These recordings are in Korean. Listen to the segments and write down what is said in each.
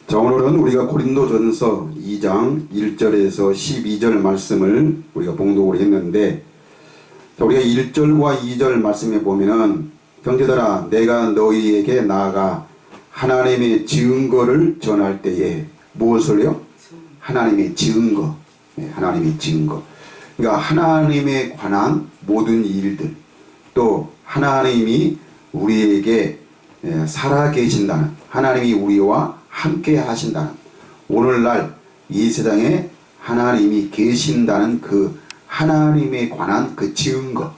자, 오늘은 우리가 고린도전서 2장 1절에서 12절 말씀을 우리가 봉독을 했는데, 자, 우리가 1절과 2절 말씀에 보면은 형제들아 내가 너희에게 나아가 하나님의 증거를 전할 때에 무엇을요? 하나님의 증거. 하나님의 증거. 그러니까 하나님에 관한 모든 일들, 또 하나님이 우리에게 살아계신다는, 하나님이 우리와 함께 하신다는, 오늘날 이 세상에 하나님이 계신다는 그 하나님에 관한 그 증거,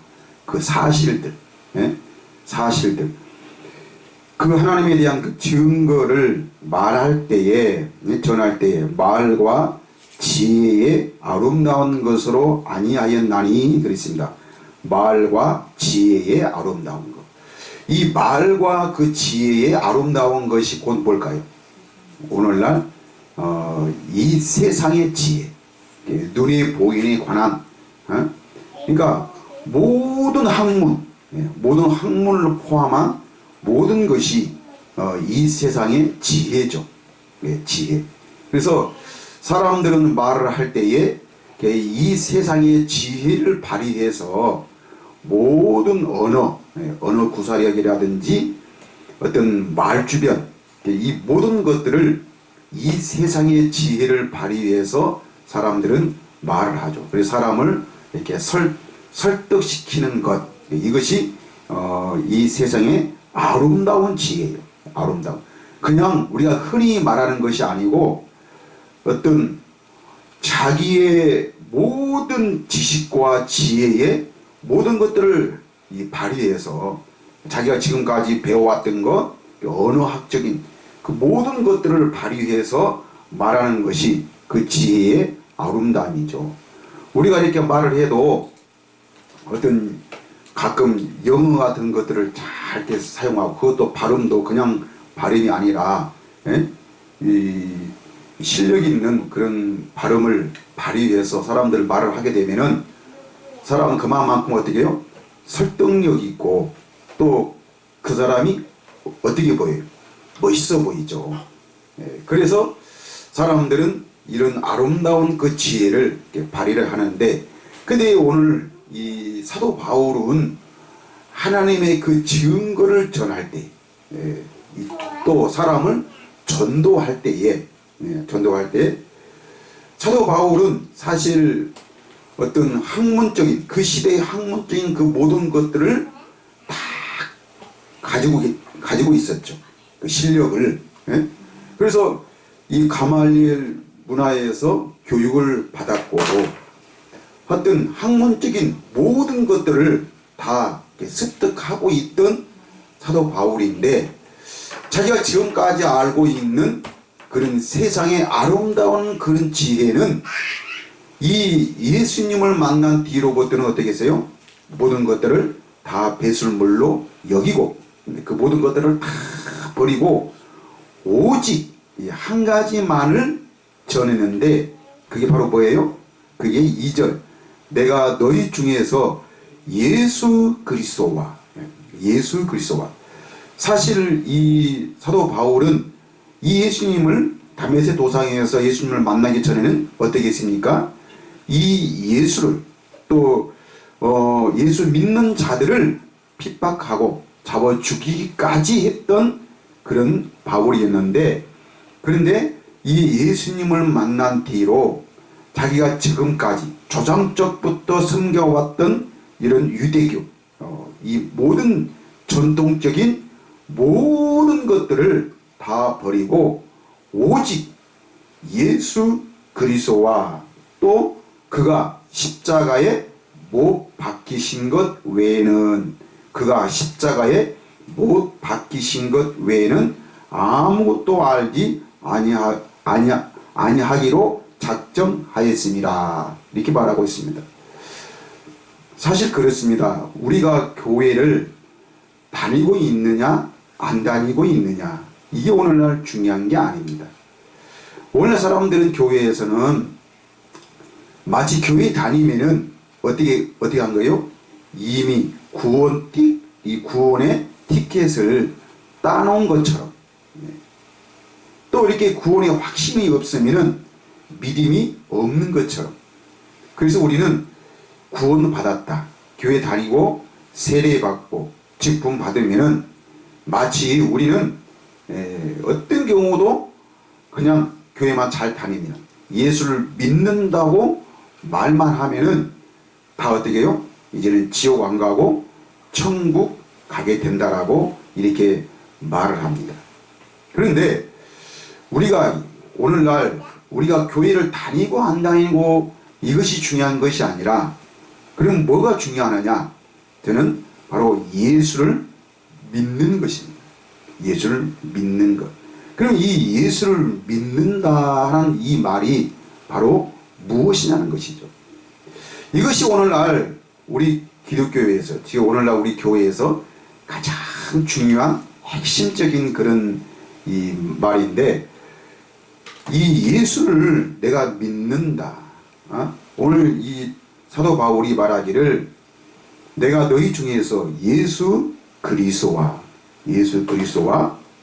그 사실들, 사실들, 그 하나님에 대한 그 증거를 말할 때에, 전할 때에 말과 지혜의 아름다운 것으로 아니하였나니 그랬습니다. 말과 지혜의 아름다운 것. 이 말과 그 지혜의 아름다운 것이 곧 뭘까요? 오늘날 이 세상의 지혜, 눈에 보이는 관한, 그러니까 모든 학문, 모든 학문을 포함한 모든 것이 이 세상의 지혜죠. 지혜. 그래서 사람들은 말을 할 때에 이 세상의 지혜를 발휘해서 모든 언어 구사력이라든지 어떤 말주변, 이 모든 것들을 이 세상의 지혜를 발휘해서 사람들은 말을 하죠. 그래서 사람을 이렇게 설득시키는 것, 이것이 이 세상의 아름다운 지혜예요. 아름다운. 그냥 우리가 흔히 말하는 것이 아니고 어떤 자기의 모든 지식과 지혜의 모든 것들을 발휘해서 자기가 지금까지 배워왔던 것, 언어학적인 그 모든 것들을 발휘해서 말하는 것이 그 지혜의 아름다움이죠. 우리가 이렇게 말을 해도 어떤 가끔 영어 같은 것들을 잘 이렇게 사용하고, 그것도 발음도 그냥 발음이 아니라 이 실력 있는 그런 발음을 발휘해서 사람들 말을 하게 되면은 사람은 그만큼 어떻게 해요? 설득력이 있고, 또 그 사람이 어떻게 보여요? 멋있어 보이죠. 그래서 사람들은 이런 아름다운 그 지혜를 발휘를 하는데, 근데 오늘 이 사도 바울은 하나님의 그 증거를 전할 때, 또 사람을 전도할 때에, 사도 바울은 사실 어떤 학문적인, 그 시대의 학문적인 그 모든 것들을 다 가지고 있었죠. 그 실력을. 그래서 이 가말리엘 문화에서 교육을 받았고, 어떤 학문적인 모든 것들을 다 습득하고 있던 사도 바울인데, 자기가 지금까지 알고 있는 그런 세상의 아름다운 그런 지혜는 이 예수님을 만난 뒤로부터는 어떻게 했어요? 모든 것들을 다 배설물로 여기고, 그 모든 것들을 다 버리고 오직 한 가지만을 전했는데, 그게 바로 뭐예요? 그게 2절. 내가 너희 중에서 예수 그리스도와. 사실 이 사도 바울은 이 예수님을 다메섹 도상에서 예수님을 만나기 전에는 어떻게 했습니까? 이 예수를, 또 예수 믿는 자들을 핍박하고 잡아 죽이기까지 했던 그런 바울이었는데, 그런데 이 예수님을 만난 뒤로 자기가 지금까지 조상적부터 섬겨왔던 이런 유대교, 이 모든 전통적인 모든 것들을 다 버리고 오직 예수 그리스도와, 또 그가 십자가에 못 박히신 것 외에는, 그가 십자가에 못 박히신 것 외에는 아무것도 알지 아니하기로 작정하였습니다. 이렇게 말하고 있습니다. 사실 그렇습니다. 우리가 교회를 다니고 있느냐 안 다니고 있느냐, 이게 오늘날 중요한 게 아닙니다. 오늘 사람들은 교회에서는 마치 교회 다니면은 어떻게 한 거예요? 이미 이 구원의 티켓을 따놓은 것처럼, 또 이렇게 구원의 확신이 없으면은 믿음이 없는 것처럼. 그래서 우리는 구원 받았다, 교회 다니고 세례 받고 직분 받으면은 마치 우리는 어떤 경우도 그냥 교회만 잘 다니면, 예수를 믿는다고 말만 하면은 다 어떻게 해요? 이제는 지옥 안 가고 천국 가게 된다라고 이렇게 말을 합니다. 그런데 우리가 오늘날 우리가 교회를 다니고 안 다니고 이것이 중요한 것이 아니라, 그럼 뭐가 중요하느냐? 저는 바로 예수를 믿는 것입니다. 예수를 믿는 것. 그럼 이 예수를 믿는다는 이 말이 바로 무엇이냐는 것이죠. 이것이 오늘날 우리 기독교회에서, 지금 오늘날 우리 교회에서 가장 중요한 핵심적인 그런 이 말인데, 이 예수를 내가 믿는다. 오늘 이 사도 바울이 말하기를, 내가 너희 중에서 예수 그리스도와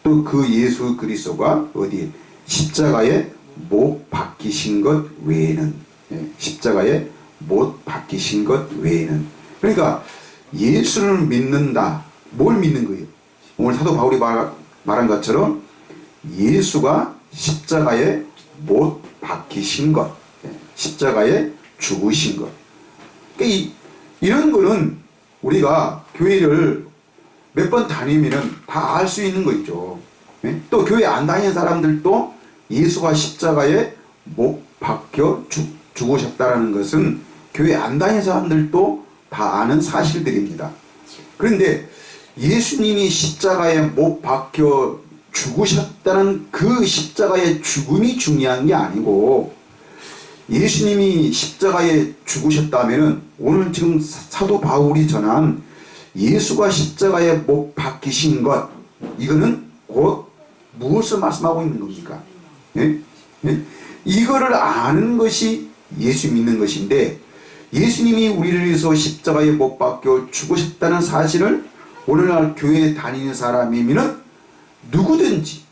또 그 예수 그리스도가 어디 십자가에 못 박히신 것 외에는, 십자가에 못 박히신 것 외에는. 그러니까 예수를 믿는다. 뭘 믿는 거예요? 오늘 사도 바울이 말한 것처럼 예수가 십자가에 못 박히신 것, 십자가에 죽으신 것. 그러니까 이런 거는 우리가 교회를 몇 번 다니면은 다 알 수 있는 거 있죠. 또 교회 안 다니는 사람들도 예수가 십자가에 못 박혀 죽으셨다는 것은 교회 안 다니는 사람들도 다 아는 사실들입니다. 그런데 예수님이 십자가에 못 박혀 죽으셨다는 그 십자가의 죽음이 중요한 게 아니고, 예수님이 십자가에 죽으셨다면은 오늘 지금 사도 바울이 전한 예수가 십자가에 못 박히신 것, 이거는 곧 무엇을 말씀하고 있는 겁니까? 이거를 아는 것이 예수 믿는 것인데, 예수님이 우리를 위해서 십자가에 못 박혀 죽으셨다는 사실을 오늘날 교회에 다니는 사람이면 누구든지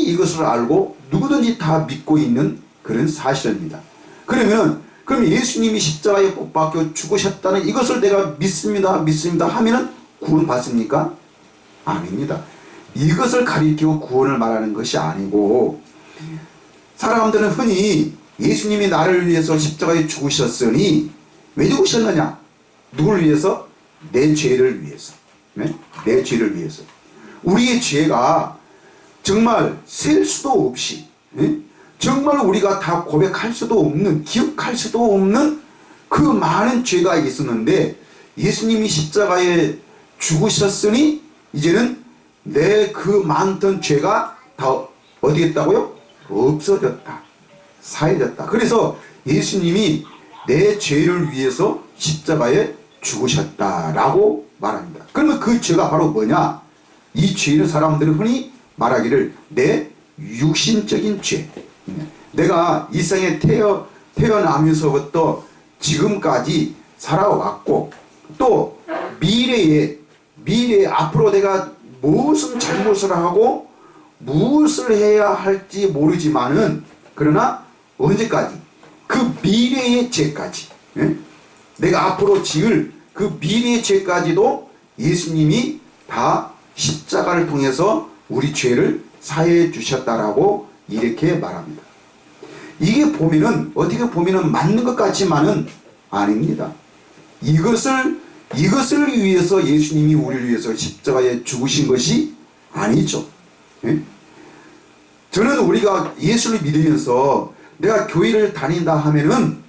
이것을 알고 누구든지 다 믿고 있는 그런 사실입니다. 그럼 예수님이 십자가에 못 박혀 죽으셨다는 이것을 내가 믿습니다 하면은 구원 받습니까? 아닙니다. 이것을 가리키고 구원을 말하는 것이 아니고, 사람들은 흔히 예수님이 나를 위해서 십자가에 죽으셨으니, 왜 죽으셨느냐? 누구를 위해서? 내 죄를 위해서. 내 죄를 위해서. 우리의 죄가 정말 셀 수도 없이, 정말 우리가 다 고백할 수도 없는, 기억할 수도 없는 그 많은 죄가 있었는데, 예수님이 십자가에 죽으셨으니 이제는 내 그 많던 죄가 다 어디 했다고요? 없어졌다. 사해졌다. 그래서 예수님이 내 죄를 위해서 십자가에 죽으셨다라고 말합니다. 그러면 그 죄가 바로 뭐냐? 이 죄는 사람들은 흔히 말하기를 내 육신적인 죄. 내가 이 세상에 태어나면서부터 지금까지 살아왔고, 또 미래에 앞으로 내가 무슨 잘못을 하고 무엇을 해야 할지 모르지만은, 그러나 언제까지? 그 미래의 죄까지, 내가 앞으로 지을 그 미래의 죄까지도 예수님이 다 십자가를 통해서 우리 죄를 사해 주셨다라고 이렇게 말합니다. 이게 보면은 어떻게 보면은 맞는 것 같지만은 아닙니다. 이것을 위해서 예수님이 우리를 위해서 십자가에 죽으신 것이 아니죠. 저는 우리가 예수를 믿으면서 내가 교회를 다닌다 하면은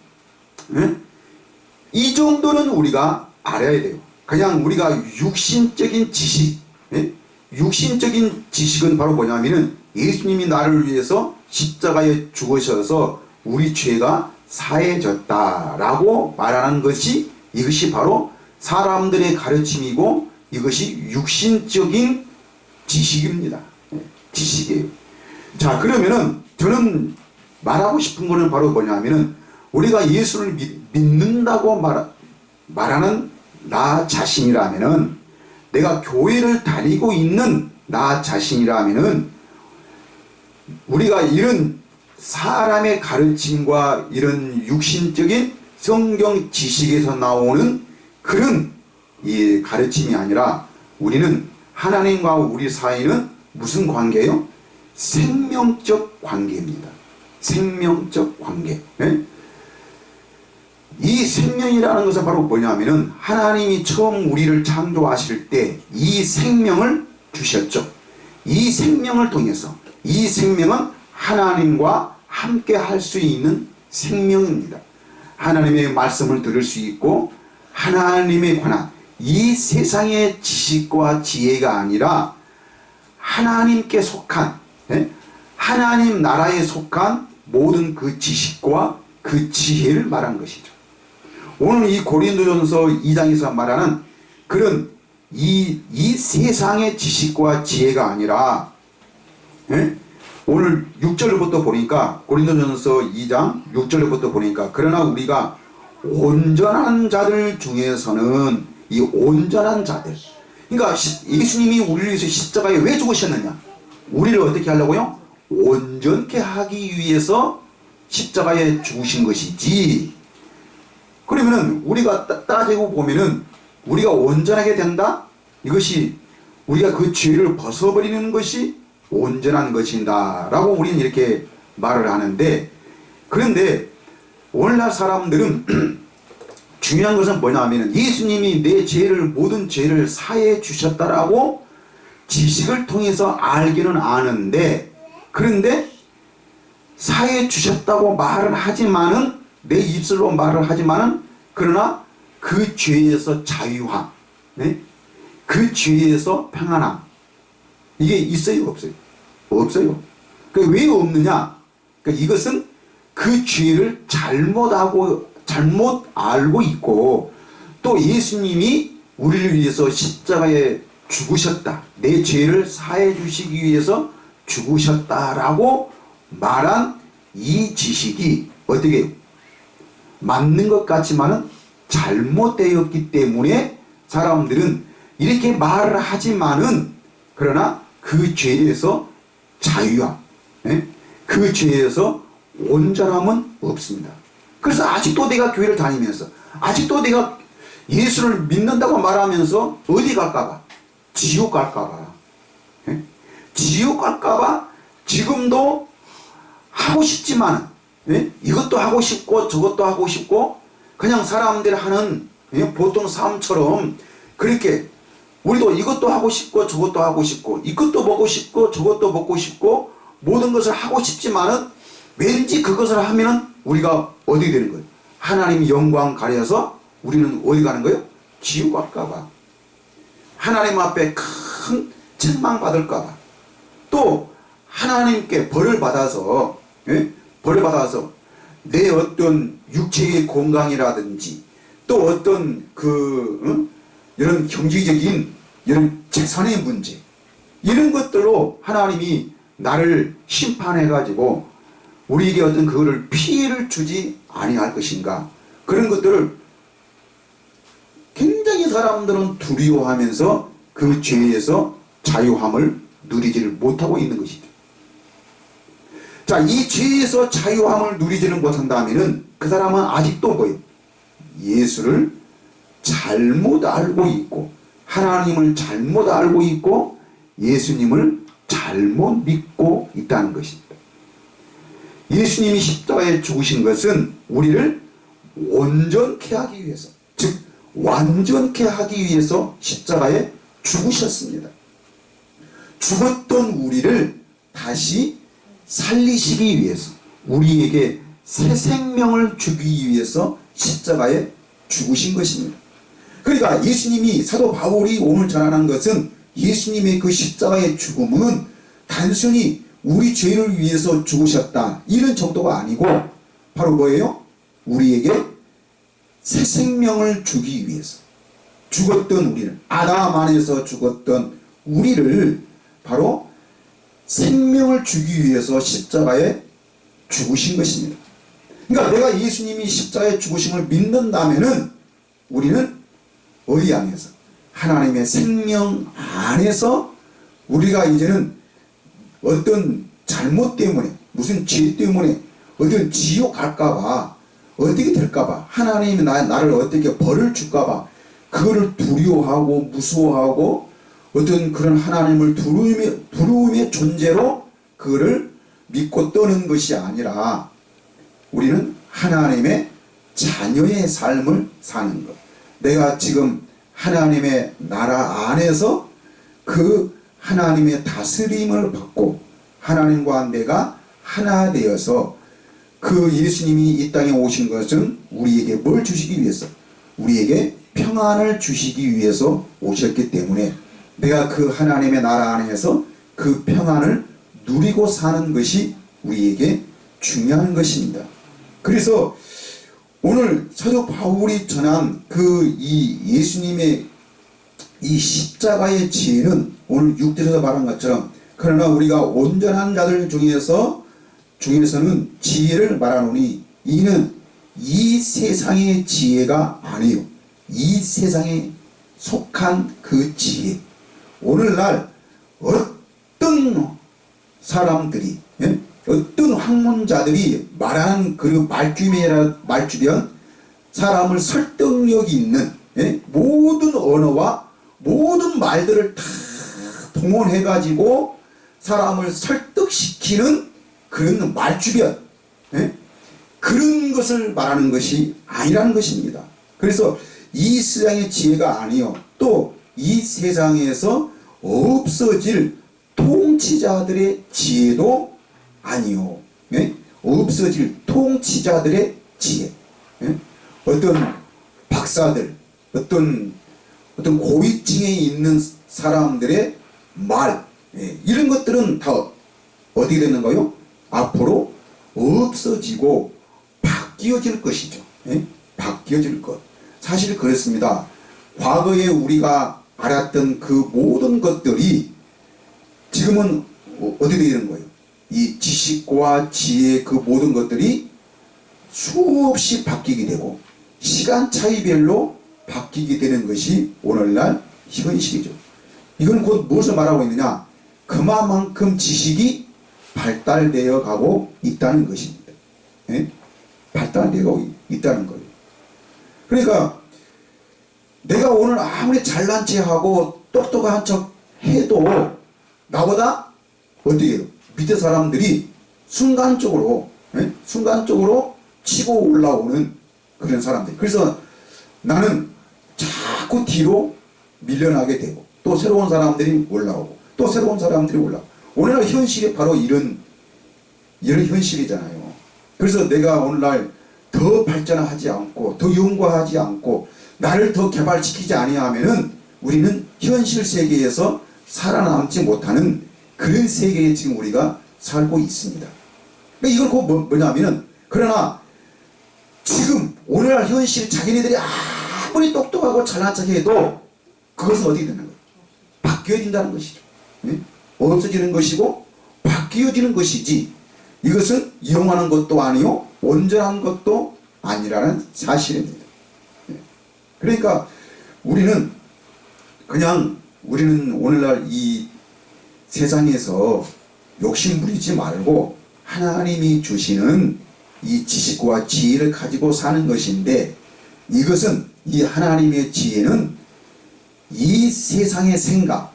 이 정도는 우리가 알아야 돼요. 그냥 우리가 육신적인 지식, 육신적인 지식은 바로 뭐냐면은 예수님이 나를 위해서 십자가에 죽으셔서 우리 죄가 사해졌다라고 말하는 것이, 이것이 바로 사람들의 가르침이고 이것이 육신적인 지식입니다. 지식이에요. 자, 그러면은 저는 말하고 싶은 거는 바로 뭐냐면은, 우리가 예수를 믿는다고 말하는 나 자신이라면은, 내가 교회를 다니고 있는 나 자신이라면은 우리가 이런 사람의 가르침과 이런 육신적인 성경 지식에서 나오는 그런 이 가르침이 아니라 우리는 하나님과 우리 사이는 무슨 관계예요? 생명적 관계입니다. 생명적 관계. 네? 이 생명이라는 것은 바로 뭐냐면은 하나님이 처음 우리를 창조하실 때 이 생명을 주셨죠. 이 생명을 통해서 이 생명은 하나님과 함께 할 수 있는 생명입니다. 하나님의 말씀을 들을 수 있고 하나님에 관한 이 세상의 지식과 지혜가 아니라 하나님께 속한 하나님 나라에 속한 모든 그 지식과 그 지혜를 말한 것이죠. 오늘 이 고린도전서 2장에서 말하는 그런 이 세상의 지식과 지혜가 아니라 오늘 6절부터 보니까 고린도전서 2장 6절부터 보니까 그러나 우리가 온전한 자들 중에서는 이 온전한 자들 그러니까 예수님이 우리를 위해서 십자가에 왜 죽으셨느냐 우리를 어떻게 하려고요? 온전케 하기 위해서 십자가에 죽으신 것이지. 그러면은 우리가 따지고 보면은 우리가 온전하게 된다? 이것이 우리가 그 죄를 벗어버리는 것이 온전한 것이다 라고 우리는 이렇게 말을 하는데 그런데 오늘날 사람들은 중요한 것은 뭐냐 하면 예수님이 내 죄를 모든 죄를 사해 주셨다라고 지식을 통해서 알기는 아는데 그런데 사해 주셨다고 말은 하지만은 내 입술로 말을 하지만은 그러나 그 죄에서 자유함 그 죄에서 평안함 이게 있어요 없어요? 없어요. 왜 없느냐? 이것은 그 죄를 잘못 알고 있고 또 예수님이 우리를 위해서 십자가에 죽으셨다. 내 죄를 사해 주시기 위해서 죽으셨다라고 말한 이 지식이 어떻게 맞는 것 같지만은 잘못되었기 때문에 사람들은 이렇게 말을 하지만은 그러나 그 죄에서 자유함, 그 죄에서 온전함은 없습니다. 그래서 아직도 내가 교회를 다니면서 아직도 내가 예수를 믿는다고 말하면서 어디 갈까봐? 지옥 갈까봐. 지옥 갈까봐 지금도 하고 싶지만 이것도 하고 싶고 저것도 하고 싶고 그냥 사람들 하는 보통 삶처럼 그렇게 우리도 이것도 하고 싶고 저것도 하고 싶고 이것도 먹고 싶고 저것도 먹고 싶고 모든 것을 하고 싶지만은 왠지 그것을 하면은 우리가 어디 되는 거예요? 하나님 영광 가려서 우리는 어디 가는 거예요? 지옥 갈까봐. 하나님 앞에 큰 책망 받을까봐. 또 하나님께 벌을 받아서 내 어떤 육체의 건강이라든지 또 어떤 이런 경제적인 이런 재산의 문제 이런 것들로 하나님이 나를 심판해 가지고 우리에게 어떤 그거를 피해를 주지 아니할 것인가 그런 것들을 굉장히 사람들은 두려워하면서 그 죄에서 자유함을 누리지를 못하고 있는 것이죠. 자, 이 죄에서 자유함을 누리지는 못한다면은 그 사람은 아직도 뭐예요? 예수를 잘못 알고 있고 하나님을 잘못 알고 있고 예수님을 잘못 믿고 있다는 것입니다. 예수님이 십자가에 죽으신 것은 우리를 온전케 하기 위해서 즉 완전케 하기 위해서 십자가에 죽으셨습니다. 죽었던 우리를 다시 살리시기 위해서 우리에게 새 생명을 주기 위해서 십자가에 죽으신 것입니다. 그러니까 예수님이 사도 바울이 오늘 전하는 것은 예수님의 그 십자가의 죽음은 단순히 우리 죄를 위해서 죽으셨다 이런 정도가 아니고 바로 뭐예요? 우리에게 새 생명을 주기 위해서 죽었던 우리를 아담 안에서 죽었던 우리를 바로 생명을 주기 위해서 십자가에 죽으신 것입니다. 그러니까 내가 예수님이 십자가에 죽으심을 믿는다면은 우리는 어디 안에서? 하나님의 생명 안에서 우리가 이제는 어떤 잘못 때문에 무슨 죄 때문에 어디 지옥 갈까봐 어떻게 될까봐 하나님이 나를 어떻게 벌을 줄까봐 그거를 두려워하고 무서워하고 어떤 그런 하나님을 두려움의 존재로 그거를 믿고 떠는 것이 아니라 우리는 하나님의 자녀의 삶을 사는 것. 내가 지금 하나님의 나라 안에서 그 하나님의 다스림을 받고 하나님과 내가 하나 되어서 그 예수님이 이 땅에 오신 것은 우리에게 뭘 주시기 위해서? 우리에게 평안을 주시기 위해서 오셨기 때문에 내가 그 하나님의 나라 안에서 그 평안을 누리고 사는 것이 우리에게 중요한 것입니다. 그래서 오늘 사도 바울이 전한 그 이 예수님의 이 십자가의 지혜는 오늘 6절에서 말한 것처럼 그러나 우리가 온전한 자들 중에서는 지혜를 말하노니 이는 이 세상의 지혜가 아니요 이 세상에 속한 그 지혜. 오늘날 어떤 사람들이 어떤 학문자들이 말하는 그 말주변 사람을 설득력 있는 모든 언어와 모든 말들을 다 동원해 가지고 사람을 설득시키는 그런 말주변 그런 것을 말하는 것이 아니라는 것입니다. 그래서 이 세상의 지혜가 아니요 또 이 세상에서 없어질 통치자들의 지혜도 아니요 없어질 통치자들의 지혜 어떤 박사들 어떤 고위층에 있는 사람들의 말 이런 것들은 다 어떻게 되는 거요? 앞으로 없어지고 바뀌어질 것이죠. 바뀌어질 것. 사실 그렇습니다. 과거에 우리가 알았던 그 모든 것들이 지금은 어떻게 되는 거예요? 이 지식과 지혜 그 모든 것들이 수없이 바뀌게 되고 시간 차이별로 바뀌게 되는 것이 오늘날 현실이죠. 이건 곧 무엇을 말하고 있느냐? 그만큼 지식이 발달되어 가고 있다는 것입니다. 발달되어 있다는 거예요. 그러니까 내가 오늘 아무리 잘난 체하고 똑똑한 척 해도 나보다 어떻게 해요? 밑에 사람들이 순간적으로 치고 올라오는 그런 사람들. 그래서 나는 자꾸 뒤로 밀려나게 되고 또 새로운 사람들이 올라오고 또 새로운 사람들이 올라오고 오늘날 현실이 바로 이런 현실이잖아요. 그래서 내가 오늘날 더 발전하지 않고 더 연구하지 않고 나를 더 개발시키지 아니하면은 우리는 현실 세계에서 살아남지 못하는 그런 세계에 지금 우리가 살고 있습니다. 그러니까 이건 곧 뭐냐면은 그러나 지금 오늘날 현실 자기네들이 아무리 똑똑하고 잘난 척해도 그것은 어떻게 되는 거예요? 바뀌어진다는 것이죠. 없어지는 것이고 바뀌어지는 것이지 이것은 이용하는 것도 아니요 온전한 것도 아니라는 사실입니다. 그러니까 우리는 오늘날 이 세상에서 욕심 부리지 말고 하나님이 주시는 이 지식과 지혜를 가지고 사는 것인데 이것은 이 하나님의 지혜는 이 세상의 생각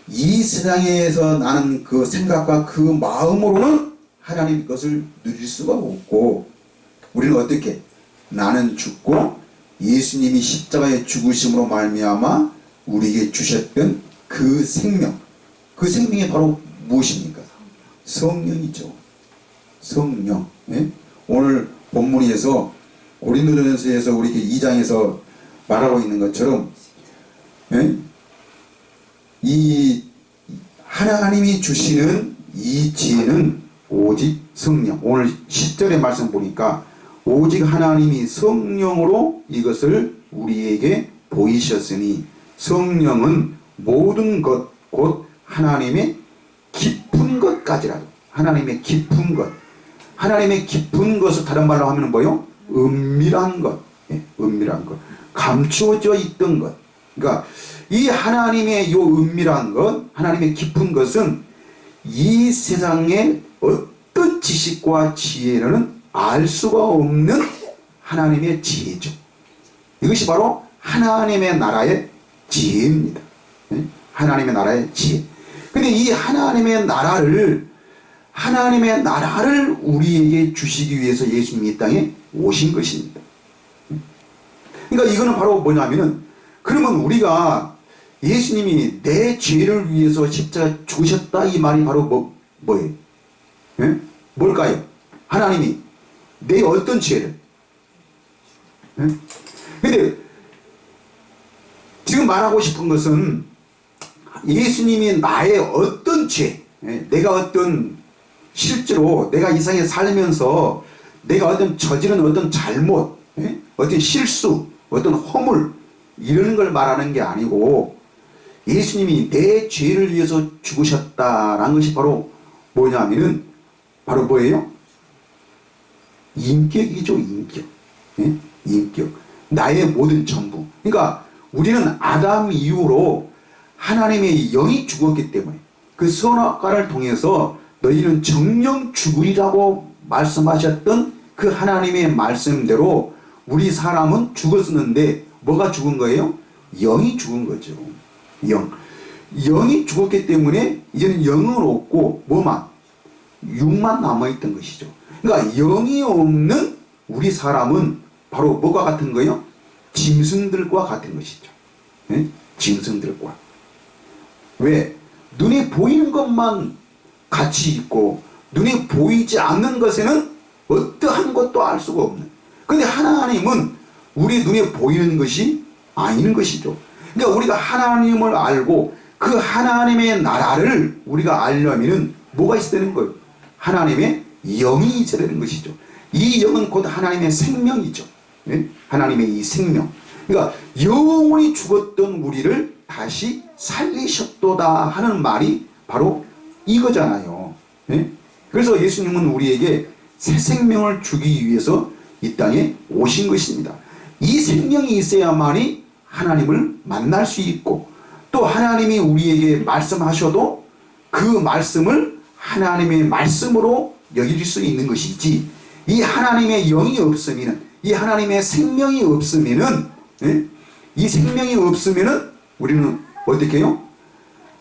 이 세상에서 나는 그 생각과 그 마음으로는 하나님 것을 누릴 수가 없고 우리는 어떻게 나는 죽고 예수님이 십자가에 죽으심으로 말미암아 우리에게 주셨던 그 생명 그 생명이 바로 무엇입니까? 성령이죠. 성령. 오늘 본문에서 고린도전서에서 우리 2장에서 말하고 있는 것처럼 이 하나님이 주시는 이 지혜는 오직 성령. 오늘 10절의 말씀 보니까 오직 하나님이 성령으로 이것을 우리에게 보이셨으니 성령은 모든 것 곧 하나님의 깊은 것까지라. 하나님의 깊은 것. 하나님의 깊은 것을 다른 말로 하면 뭐요? 은밀한 것. 은밀한 것. 감추어져 있던 것. 그러니까 이 하나님의 요 은밀한 것, 하나님의 깊은 것은 이 세상에 어떤 지식과 지혜는 알 수가 없는 하나님의 지혜죠. 이것이 바로 하나님의 나라의 지혜입니다. 하나님의 나라의 지혜. 근데 이 하나님의 나라를 우리에게 주시기 위해서 예수님이 이 땅에 오신 것입니다. 그러니까 이거는 바로 뭐냐면은, 그러면 우리가 예수님이 내 죄를 위해서 십자가 죽으셨다, 이 말이 바로 뭐예요? 예? 뭘까요? 하나님이 내 어떤 죄를? 예? 근데 지금 말하고 싶은 것은 예수님이 나의 어떤 죄, 예? 내가 어떤 실제로 내가 이 세상에 살면서 내가 어떤 저지른 어떤 잘못, 예? 어떤 실수, 어떤 허물, 이런 걸 말하는 게 아니고, 예수님이 내 죄를 위해서 죽으셨다라는 것이 바로 뭐냐면은, 바로 뭐예요? 인격이죠, 인격. 예? 인격. 나의 모든 전부. 그러니까 우리는 아담 이후로 하나님의 영이 죽었기 때문에, 그 선악과를 통해서 너희는 정령 죽으리라고 말씀하셨던 그 하나님의 말씀대로 우리 사람은 죽었었는데, 뭐가 죽은 거예요? 영이 죽은 거죠. 영이 죽었기 때문에 이제는 영은 없고 뭐만? 육만 남아있던 것이죠. 그러니까 영이 없는 우리 사람은 바로 뭐가 같은 거예요? 짐승들과 같은 것이죠. 네? 짐승들과. 왜? 눈에 보이는 것만 가치 있고 눈에 보이지 않는 것에는 어떠한 것도 알 수가 없는. 근데 하나님은 우리 눈에 보이는 것이 아닌 것이죠. 그러니까 우리가 하나님을 알고 그 하나님의 나라를 우리가 알려면은 뭐가 있어야 되는 거예요? 하나님의 영이 있어야 되는 것이죠. 이 영은 곧 하나님의 생명이죠. 네? 하나님의 이 생명. 그러니까 영원히 죽었던 우리를 다시 살리셨도다 하는 말이 바로 이거잖아요. 네? 그래서 예수님은 우리에게 새 생명을 주기 위해서 이 땅에 오신 것입니다. 이 생명이 있어야만이 하나님을 만날 수 있고, 또 하나님이 우리에게 말씀하셔도 그 말씀을 하나님의 말씀으로 여길 수 있는 것이지, 이 하나님의 영이 없으면은, 이 하나님의 생명이 없으면은, 예? 이 생명이 없으면은 우리는 어떻게 해요?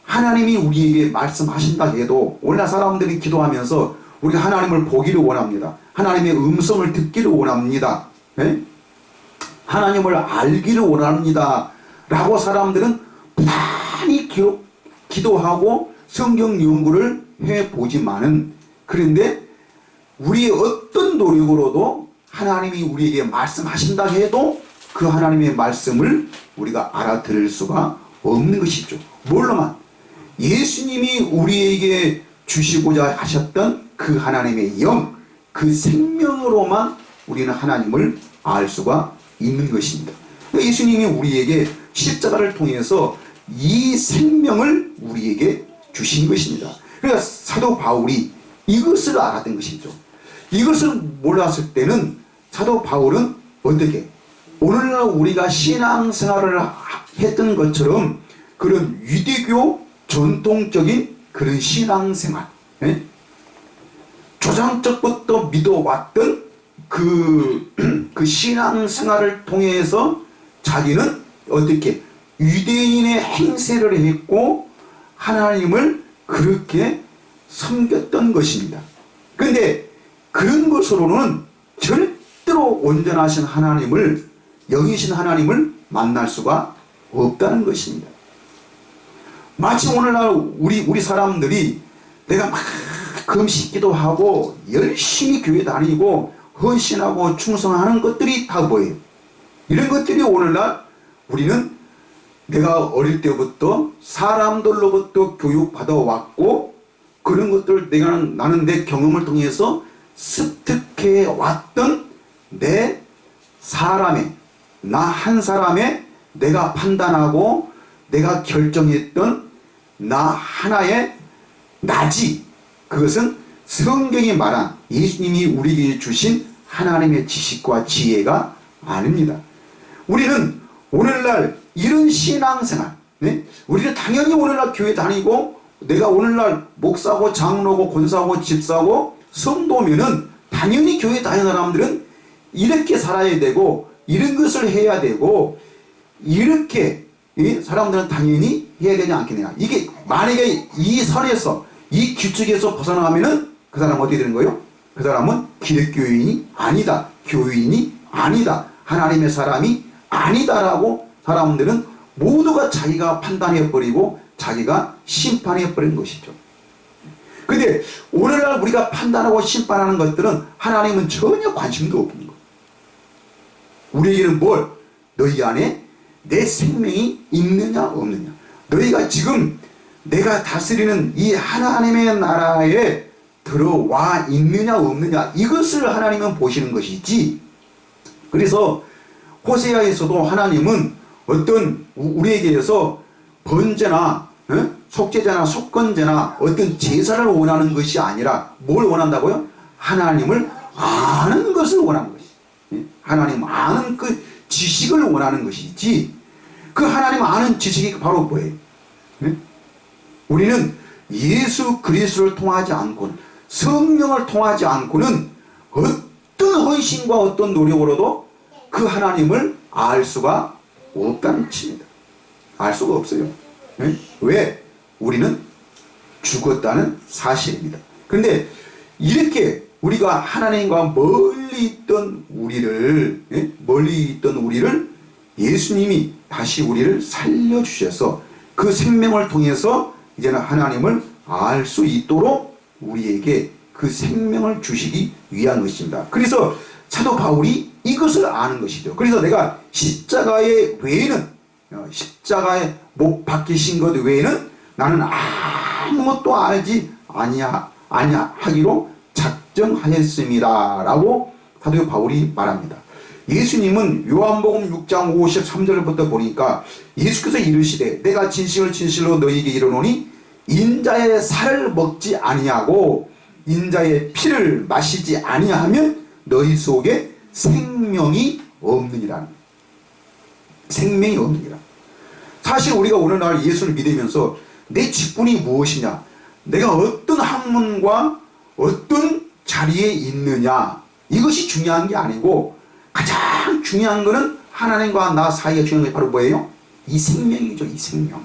하나님이 우리에게 말씀하신다 해도, 오늘날 사람들이 기도하면서 우리가 하나님을 보기를 원합니다. 하나님의 음성을 듣기를 원합니다. 예? 하나님을 알기를 원합니다 라고 사람들은 많이 기도하고 성경 연구를 해보지만은, 그런데 우리의 어떤 노력으로도 하나님이 우리에게 말씀하신다 해도 그 하나님의 말씀을 우리가 알아들을 수가 없는 것이죠. 뭘로만? 예수님이 우리에게 주시고자 하셨던 그 하나님의 영, 그 생명으로만 우리는 하나님을 알 수가 있는 것입니다. 예수님이 우리에게 십자가를 통해서 이 생명을 우리에게 주신 것입니다. 그러니까 사도 바울이 이것을 알았던 것이죠. 이것을 몰랐을 때는 사도 바울은 어떻게? 오늘날 우리가 신앙생활을 했던 것처럼 그런 유대교 전통적인 그런 신앙생활, 예? 조상적부터 믿어왔던 그 신앙생활을 통해서 자기는 어떻게 유대인의 행세를 했고 하나님을 그렇게 섬겼던 것입니다. 그런데 그런 것으로는 절대로 온전하신 하나님을, 영이신 하나님을 만날 수가 없다는 것입니다. 마치 오늘날 우리 사람들이 내가 막 금식기도 하고 열심히 교회 다니고 헌신하고 충성하는 것들이 다 뭐예요? 이런 것들이 오늘날 우리는 내가 어릴 때부터 사람들로부터 교육받아 왔고, 그런 것들을 나는 내 경험을 통해서 습득해 왔던 내 사람의, 나 한 사람의 내가 판단하고 내가 결정했던 나 하나의 나지. 그것은 성경이 말한 예수님이 우리에게 주신 하나님의 지식과 지혜가 아닙니다. 우리는 오늘날 이런 신앙생활, 네? 우리는 당연히 오늘날 교회 다니고 내가 오늘날 목사고 장로고 권사고 집사고 성도면은 당연히 교회 다니는 사람들은 이렇게 살아야 되고 이런 것을 해야 되고 이렇게 사람들은 당연히 해야 되지 않겠느냐. 이게 만약에 이 선에서 이 규칙에서 벗어나가면은 그 사람은 어떻게 되는 거예요? 그 사람은 기독교인이 아니다. 교인이 아니다. 하나님의 사람이 아니다라고 사람들은 모두가 자기가 판단해버리고 자기가 심판해버린 것이죠. 근데 오늘날 우리가 판단하고 심판하는 것들은 하나님은 전혀 관심도 없는 거예요. 우리에게는 뭘? 너희 안에 내 생명이 있느냐 없느냐. 너희가 지금 내가 다스리는 이 하나님의 나라에 들어와 있느냐 없느냐, 이것을 하나님은 보시는 것이지. 그래서 호세아에서도 하나님은 어떤 우리에게서 번제나 속죄제나 속건제나 어떤 제사를 원하는 것이 아니라 뭘 원한다고요? 하나님을 아는 것을 원하는 것이. 하나님 아는 그 지식을 원하는 것이지. 그 하나님 아는 지식이 바로 뭐예요? 우리는 예수 그리스도를 통하지 않고는, 성령을 통하지 않고는 어떤 헌신과 어떤 노력으로도 그 하나님을 알 수가 없다는 것입니다. 알 수가 없어요. 왜? 우리는 죽었다는 사실입니다. 그런데 이렇게 우리가 하나님과 멀리 있던 우리를 예수님이 다시 우리를 살려주셔서 그 생명을 통해서 이제는 하나님을 알 수 있도록 우리에게 그 생명을 주시기 위한 것입니다. 그래서 사도 바울이 이것을 아는 것이죠. 그래서 내가 십자가의 못 박히신 것 외에는 나는 아무것도 알지 아니하기로 작정하였습니다 라고 사도 바울이 말합니다. 예수님은 요한복음 6장 53절부터 보니까 예수께서 이르시되 내가 진실로 너희에게 이르노니 인자의 살을 먹지 아니하고 인자의 피를 마시지 아니하면 너희 속에 생명이 없느니라. 생명이 없느니라. 사실 우리가 오늘날 예수를 믿으면서 내 직분이 무엇이냐, 내가 어떤 학문과 어떤 자리에 있느냐, 이것이 중요한 게 아니고 가장 중요한 것은 하나님과 나 사이에 중요한 게 바로 뭐예요? 이 생명이죠. 이 생명.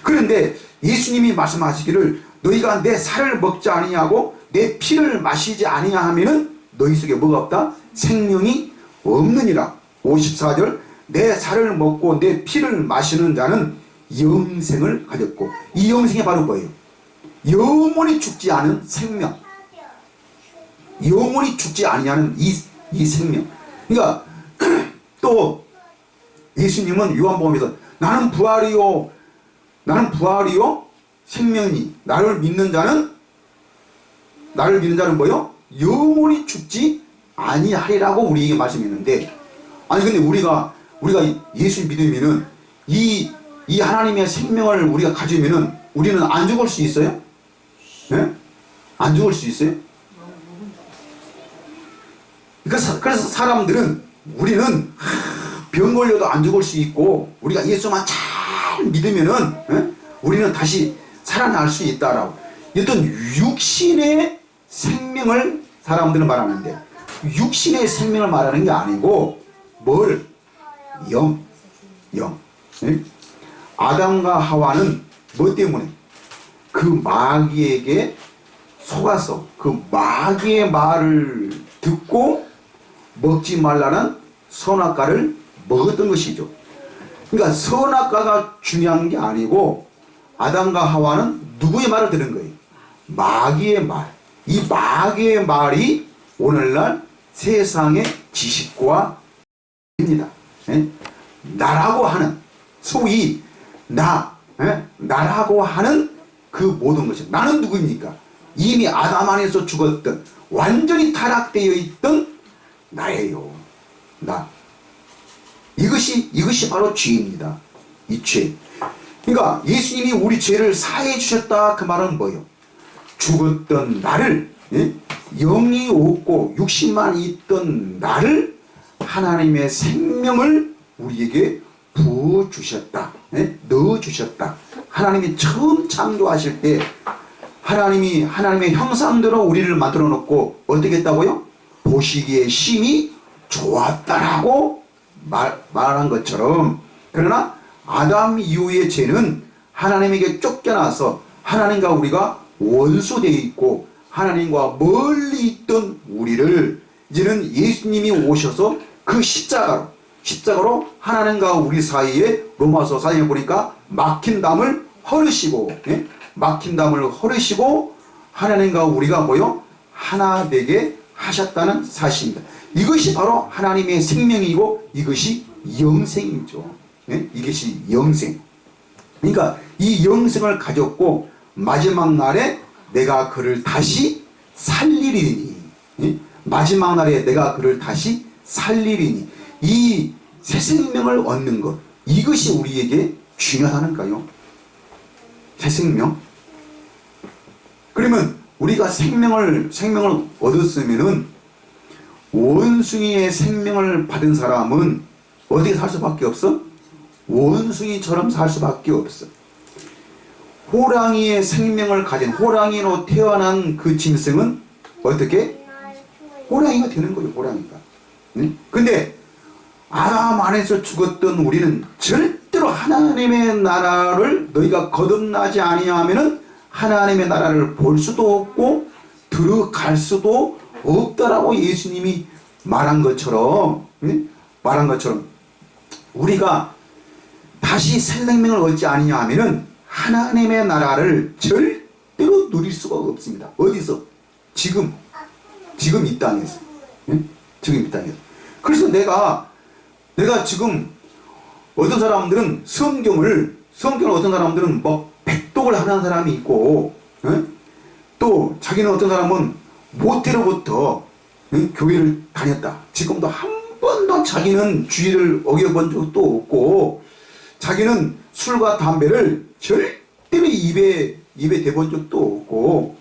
그런데 예수님이 말씀하시기를 너희가 내 살을 먹지 아니하고 내 피를 마시지 아니하면은 너희 속에 뭐가 없다? 생명이 없느니라. 54절 내 살을 먹고 내 피를 마시는 자는 영생을 가졌고, 이 영생이 바로 뭐예요? 영원히 죽지 않은 생명. 영원히 죽지 아니하는 이 생명. 그러니까 또 예수님은 요한복음에서 나는 부활이요 생명이 나를 믿는 자는 뭐요? 영원히 죽지 아니하리라고 우리에게 말씀했는데, 아니 근데 우리가 예수 믿으면은 이 하나님의 생명을 우리가 가지면은 우리는 안 죽을 수 있어요? 네? 안 죽을 수 있어요? 그래서 사람들은 우리는 병 걸려도 안 죽을 수 있고 우리가 예수만 잘 믿으면은 우리는 다시 살아날 수 있다라고. 어떤 육신의 생명을 사람들은 말하는데 육신의 생명을 말하는 게 아니고 뭘? 영. 아담과 하와는 뭐 때문에? 그 마귀에게 속아서 그 마귀의 말을 듣고 먹지 말라는 선악과를 먹었던 것이죠. 그러니까 선악과가 중요한 게 아니고 아담과 하와는 누구의 말을 들은 거예요? 마귀의 말. 이 마귀의 말이 오늘날 세상의 지식과 입니다. 나라고 하는, 소위 나라고 하는 그 모든 것이, 나는 누구입니까? 이미 아담 안에서 죽었던, 완전히 타락되어 있던 나예요. 나. 이것이 바로 죄입니다. 이 죄. 그러니까 예수님이 우리 죄를 사해 주셨다, 그 말은 뭐예요? 죽었던 나를, 영이 없고 육신만 있던 나를 하나님의 생명을 우리에게 부어주셨다. 넣어주셨다. 하나님이 처음 창조하실 때 하나님이 하나님의 형상대로 우리를 만들어 놓고 어떻게 했다고요? 보시기에 심히 좋았다라고 말한 것처럼, 그러나 아담 이후의 죄는 하나님에게 쫓겨나서 하나님과 우리가 원수되어 있고 하나님과 멀리 있던 우리를 이제는 예수님이 오셔서 그 십자가로 하나님과 우리 사이에 로마서 4장에 보니까 막힌 담을 헐으시고, 막힌 담을 헐으시고 하나님과 우리가 뭐요? 하나 되게 하셨다는 사실입니다. 이것이 바로 하나님의 생명이고 이것이 영생이죠. 이것이 영생. 그러니까 이 영생을 가졌고 마지막 날에 내가 그를 다시 살리리니, 마지막 날에 내가 그를 다시 살리리니, 이 새 생명을 얻는 것, 이것이 우리에게 중요하다는가요? 새 생명? 그러면 우리가 생명을 얻었으면은 원숭이의 생명을 받은 사람은 어떻게 살 수밖에 없어? 원숭이처럼 살 수밖에 없어. 호랑이의 생명을 가진, 호랑이로 태어난 그 짐승은 어떻게? 호랑이가 되는 거예요, 호랑이가. 근데 아담 안에서 죽었던 우리는 절대로 하나님의 나라를 너희가 거듭나지 아니하면은 하나님의 나라를 볼 수도 없고 들어갈 수도 없다라고 예수님이 말한 것처럼, 우리가 다시 새 생명을 얻지 아니하면은 하나님의 나라를 절대로 누릴 수가 없습니다. 어디서? 지금 이 땅에서. 지금 이 땅에서. 그래서 내가 지금 어떤 사람들은 성경을 어떤 사람들은 뭐 백독을 하는 사람이 있고, 또 자기는 어떤 사람은 모태로부터 교회를 다녔다. 지금도 한 번도 자기는 주의를 어겨본 적도 없고, 자기는 술과 담배를 절대로 입에 대본 적도 없고,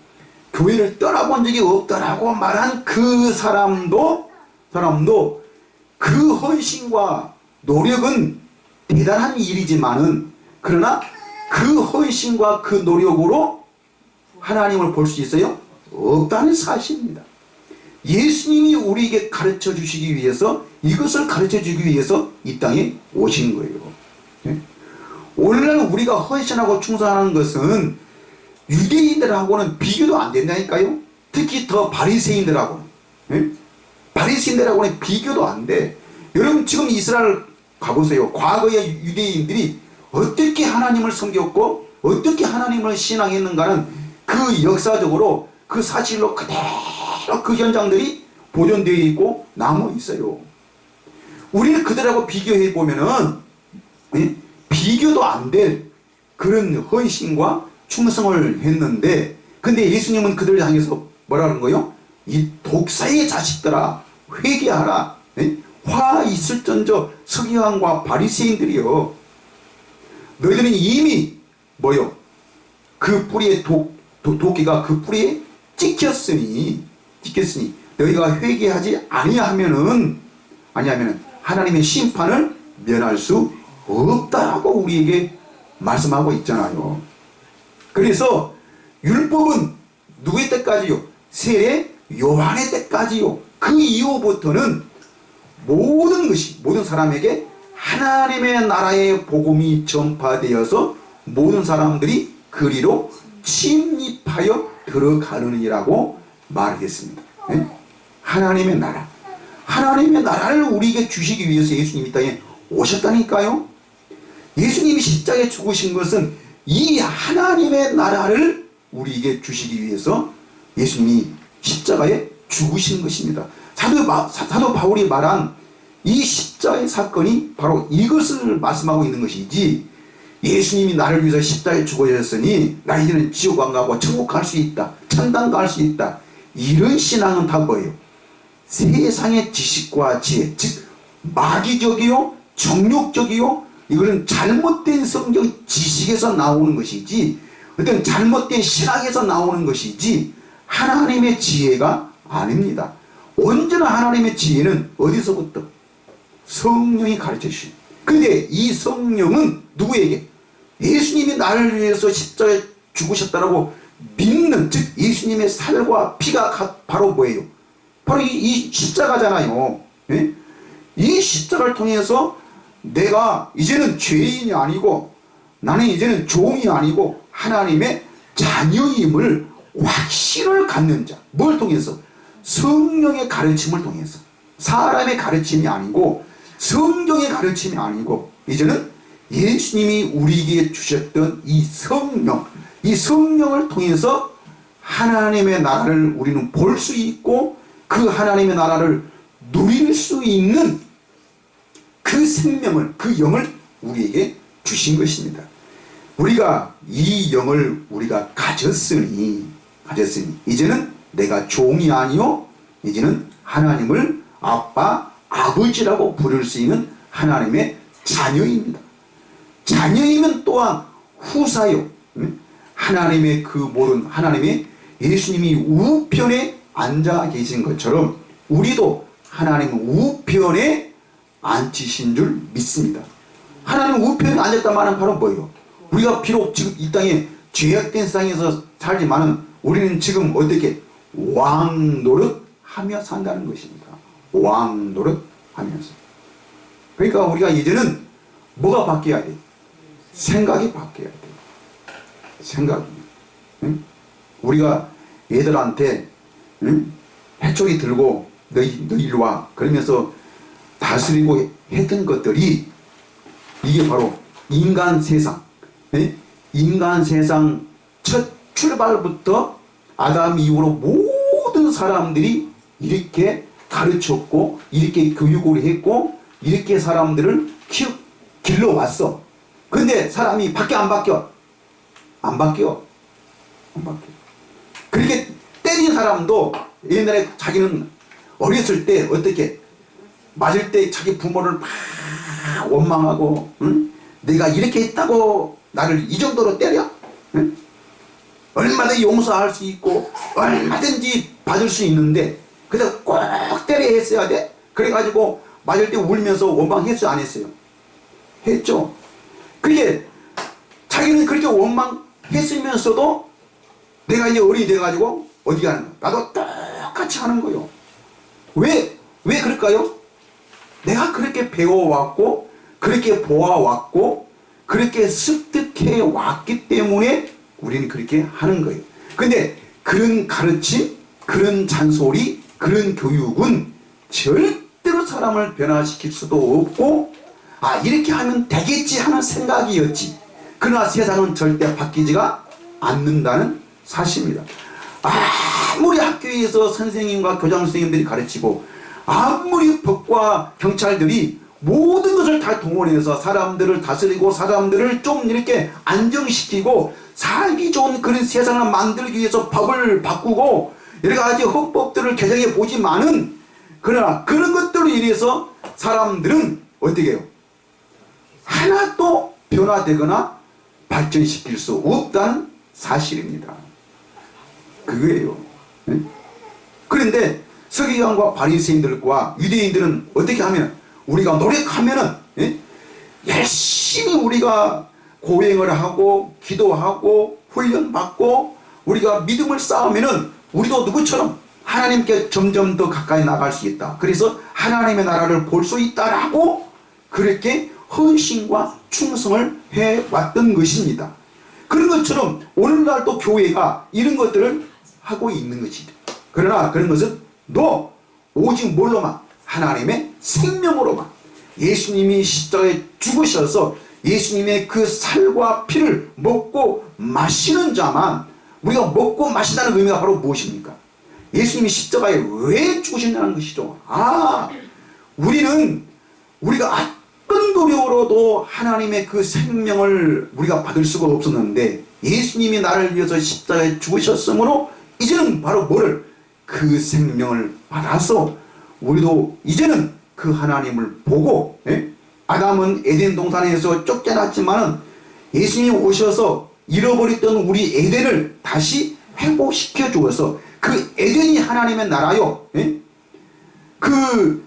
교회를 떠나본 적이 없다라고 말한 그 사람도 그 헌신과 노력은 대단한 일이지만은, 그러나 그 헌신과 그 노력으로 하나님을 볼 수 있어요? 없다는 사실입니다. 예수님이 우리에게 가르쳐 주시기 위해서, 이것을 가르쳐 주기 위해서 이 땅에 오신 거예요. 오늘날 우리가 헌신하고 충성하는 것은 유대인들하고는 비교도 안 된다니까요. 특히 더 바리새인들하고는, 바리새인들하고는 비교도 안 돼. 여러분 지금 이스라엘 가보세요. 과거의 유대인들이 어떻게 하나님을 섬겼고 어떻게 하나님을 신앙했는가는 그 역사적으로 그 사실로 그대로 그 현장들이 보존되어 있고 남아 있어요. 우리는 그들하고 비교해 보면은 비교도 안 될 그런 헌신과 충성을 했는데, 근데 예수님은 그들을 향해서 뭐라는 거요? 이 독사의 자식들아 회개하라. 화 있을전저 서기관과 바리새인들이여, 너희들은 이미 뭐요? 그 뿌리에 도끼가 그 뿌리에 찍혔으니 너희가 회개하지 아니하면은 하나님의 심판을 면할 수 없다라고 우리에게 말씀하고 있잖아요. 그래서 율법은 누구의 때까지요? 세례 요한의 때까지요. 그 이후부터는 모든 사람에게 하나님의 나라의 복음이 전파되어서 모든 사람들이 그리로 침입하여 들어가느니라고 말했습니다. 하나님의 나라를 우리에게 주시기 위해서 예수님이 이 땅에 오셨다니까요. 예수님이 십자가에 죽으신 것은 이 하나님의 나라를 우리에게 주시기 위해서 예수님이 십자가에 죽으신 것입니다. 사도 바울이 말한 이 십자가의 사건이 바로 이것을 말씀하고 있는 것이지, 예수님이 나를 위해서 십자가에 죽으셨으니 나 이제는 지옥 안 가고 천국 갈 수 있다, 천당 갈 수 있다, 이런 신앙은 다 뭐예요? 세상의 지식과 지혜, 즉 마귀적이요 정욕적이요, 이거는 잘못된 성경 지식에서 나오는 것이지 어떤 잘못된 신학에서 나오는 것이지 하나님의 지혜가 아닙니다. 온전한 하나님의 지혜는 어디서부터? 성령이 가르쳐 주신, 근데 이 성령은 누구에게? 예수님이 나를 위해서 십자가에 죽으셨다라고 믿는, 즉 예수님의 살과 피가 바로 뭐예요? 바로 이 십자가잖아요. 예? 이 십자가를 통해서 내가 이제는 죄인이 아니고 나는 이제는 종이 아니고 하나님의 자녀임을 확신을 갖는 자. 뭘 통해서? 성령의 가르침을 통해서. 사람의 가르침이 아니고 성경의 가르침이 아니고 이제는 예수님이 우리에게 주셨던 이 성령, 이 성령을 통해서 하나님의 나라를 우리는 볼 수 있고 그 하나님의 나라를 누릴 수 있는 그 생명을, 그 영을 우리에게 주신 것입니다. 우리가 이 영을 우리가 가졌으니 이제는 내가 종이 아니요 이제는 하나님을 아빠, 아버지라고 부를 수 있는 하나님의 자녀입니다. 자녀이면 또한 후사요. 하나님의 그 모든 하나님의 예수님이 우편에 앉아 계신 것처럼 우리도 하나님 우편에 앉으신 줄 믿습니다. 하나님 우편에 앉았단 말은 바로 뭐예요? 우리가 비록 지금 이 땅에 죄악된 세상에서 살지만은 우리는 지금 어떻게 왕 노릇하며 산다는 것입니다. 왕 노릇하면서. 그러니까 우리가 이제는 뭐가 바뀌어야 돼? 생각이 바뀌어야 돼. 생각이. 응? 우리가 얘들한테 응? 해초리 들고 너 이리 와 그러면서 다스리고 했던 것들이 이게 바로 인간 세상. 네? 인간 세상 첫 출발부터 아담 이후로 모든 사람들이 이렇게 가르쳤고 이렇게 교육을 했고 이렇게 사람들을 길러왔어. 근데 사람이 바뀌어 안 바뀌어? 안 바뀌어. 안 바뀌어. 그렇게 때린 사람도 옛날에 자기는 어렸을 때 어떻게 맞을 때 자기 부모를 막 원망하고 응? 내가 이렇게 했다고 나를 이 정도로 때려? 응? 얼마든지 용서할 수 있고 얼마든지 받을 수 있는데 그래서 꼭 때려 했어야 돼? 그래가지고 맞을 때 울면서 원망했어요? 안 했어요? 했죠. 그게 자기는 그렇게 원망했으면서도 내가 이제 어른이 돼가지고 어디 가는 거야? 나도 똑같이 하는 거예요. 왜 그럴까요? 내가 그렇게 배워왔고 그렇게 보아왔고 그렇게 습득해 왔기 때문에 우리는 그렇게 하는 거예요. 근데 그런 가르침, 그런 잔소리, 그런 교육은 절대로 사람을 변화시킬 수도 없고 이렇게 하면 되겠지 하는 생각이었지. 그러나 세상은 절대 바뀌지가 않는다는 사실입니다. 아무리 학교에서 선생님과 교장 선생님들이 가르치고 아무리 법과 경찰들이 모든 것을 다 동원해서 사람들을 다스리고 사람들을 좀 이렇게 안정시키고 살기 좋은 그런 세상을 만들기 위해서 법을 바꾸고 여러 가지 헌법들을 개정해 보지만은 그러나 그런 것들로 인해서 사람들은 어떻게 해요? 하나도 변화되거나 발전시킬 수 없다는 사실입니다. 그거예요. 네? 그런데 서기관과 바리새인들과 유대인들은 어떻게 하면 우리가 노력하면은 열심히 우리가 고행을 하고 기도하고 훈련받고 우리가 믿음을 쌓으면은 우리도 누구처럼 하나님께 점점 더 가까이 나갈 수 있다. 그래서 하나님의 나라를 볼 수 있다라고 그렇게 헌신과 충성을 해왔던 것입니다. 그런 것처럼 오늘날 또 교회가 이런 것들을 하고 있는 것이죠. 그러나 그런 것은 오직 뭘로만? 하나님의 생명으로만. 예수님이 십자가에 죽으셔서 예수님의 그 살과 피를 먹고 마시는 자만, 우리가 먹고 마시다는 의미가 바로 무엇입니까? 예수님이 십자가에 왜 죽으셨냐는 것이죠. 우리가 어떤 노력으로도 하나님의 그 생명을 우리가 받을 수가 없었는데 예수님이 나를 위해서 십자가에 죽으셨으므로 이제는 바로 그 생명을 받아서 우리도 이제는 그 하나님을 보고, 아담은 에덴 동산에서 쫓겨났지만은 예수님이 오셔서 잃어버렸던 우리 에덴을 다시 회복시켜 주어서 그 에덴이 하나님의 나라요. 그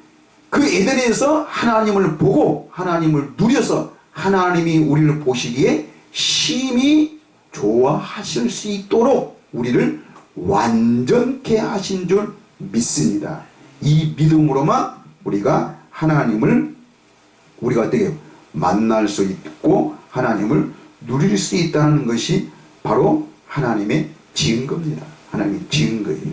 그 에덴에서 하나님을 보고 하나님을 누려서 하나님이 우리를 보시기에 심히 좋아하실 수 있도록 우리를 완전케 하신 줄 믿습니다. 이 믿음으로만 우리가 하나님을 우리가 어떻게 만날 수 있고 하나님을 누릴 수 있다는 것이 바로 하나님의 증거입니다. 하나님의 증거예요.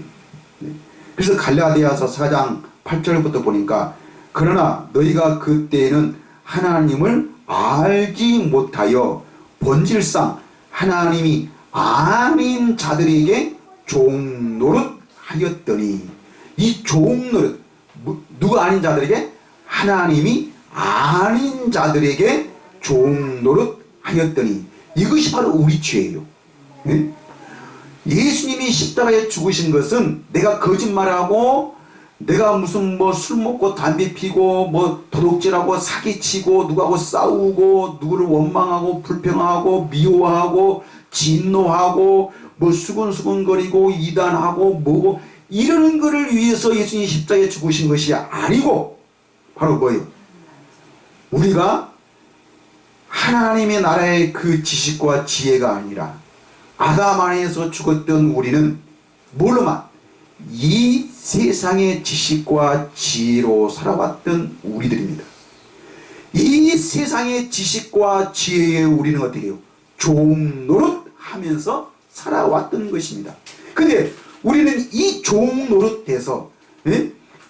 그래서 갈라디아서 4장 8절부터 보니까 그러나 너희가 그때에는 하나님을 알지 못하여 본질상 하나님이 아닌 자들에게 종노릇 하였더니, 이 종노릇, 누가 아닌 자들에게? 하나님이 아닌 자들에게 종노릇 하였더니, 이것이 바로 우리 죄예요. 네? 예수님이 십자가에 죽으신 것은 내가 거짓말하고 내가 무슨 뭐 술 먹고 담배 피고 뭐 도둑질하고 사기치고 누구하고 싸우고 누구를 원망하고 불평하고 미워하고 진노하고 뭐 수근수근거리고 이단하고 뭐고 이러는 것을 위해서 예수님이 십자가에 죽으신 것이 아니고 바로 뭐예요? 우리가 하나님의 나라의 그 지식과 지혜가 아니라 아담 안에서 죽었던 우리는 뭘로만? 이 세상의 지식과 지혜로 살아왔던 우리들입니다. 이 세상의 지식과 지혜에 우리는 어떻게 해요? 종노릇 하면서 살아왔던 것입니다. 근데 우리는 이 종노릇에서